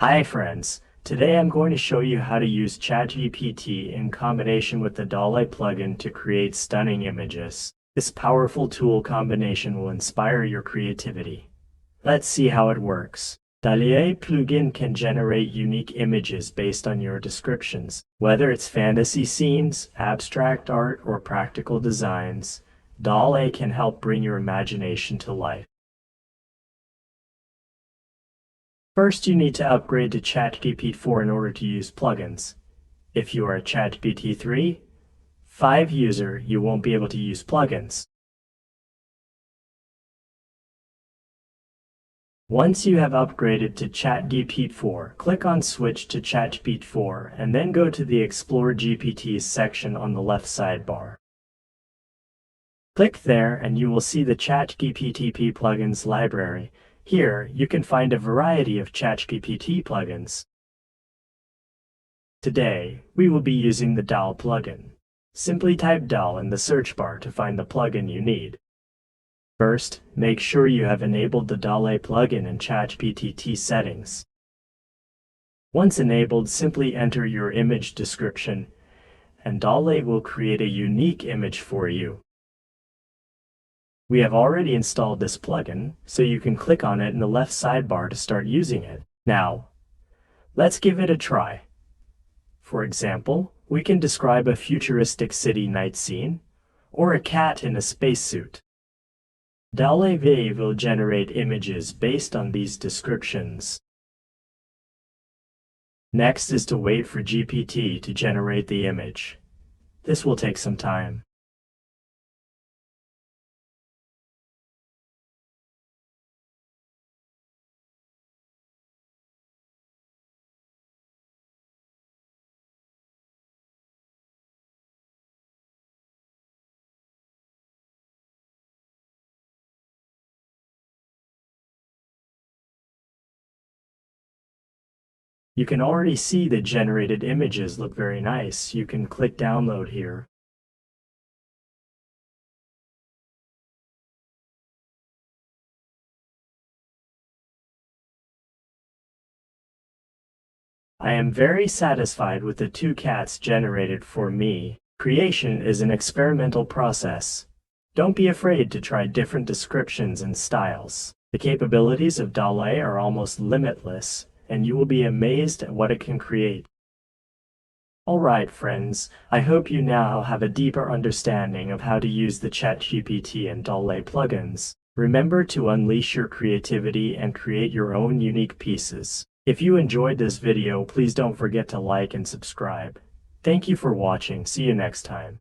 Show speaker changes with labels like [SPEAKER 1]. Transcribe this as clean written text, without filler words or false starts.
[SPEAKER 1] Hi friends, today I'm going to show you how to use ChatGPT in combination with the DALL plugin to create stunning images. This powerful tool combination will inspire your creativity. Let's see how it works. DALL plugin can generate unique images based on your descriptions. Whether it's fantasy scenes, abstract art, or practical designs, DALL can help bring your imagination to life. First, you need to upgrade to ChatGPT 4 in order to use plugins. If you are a ChatGPT 3, 5 user, you won't be able to use plugins. Once you have upgraded to ChatGPT 4, click on Switch to ChatGPT 4 and then go to the Explore GPTs section on the left sidebar. Click there and you will see the ChatGPT plugins library. Here, you can find a variety of ChatGPT plugins. Today, we will be using the DALL plugin. Simply type DALL in the search bar to find the plugin you need. First, make sure you have enabled the DALL plugin in ChatGPT settings. Once enabled, simply enter your image description, and DALL will create a unique image for you. We have already installed this plugin, so you can click on it in the left sidebar to start using it. Now, let's give it a try. For example, we can describe a futuristic city night scene, or a cat in a spacesuit. DALL will generate images based on these descriptions. Next is to wait for GPT to generate the image. This will take some time. You can already see the generated images look very nice. You can click download here. I am very satisfied with the 2 cats generated for me. Creation is an experimental process. Don't be afraid to try different descriptions and styles. The capabilities of DALL are almost limitless, and you will be amazed at what it can create. Alright friends, I hope you now have a deeper understanding of how to use the ChatGPT and DALL plugins. Remember to unleash your creativity and create your own unique pieces. If you enjoyed this video, please don't forget to like and subscribe. Thank you for watching. See you next time.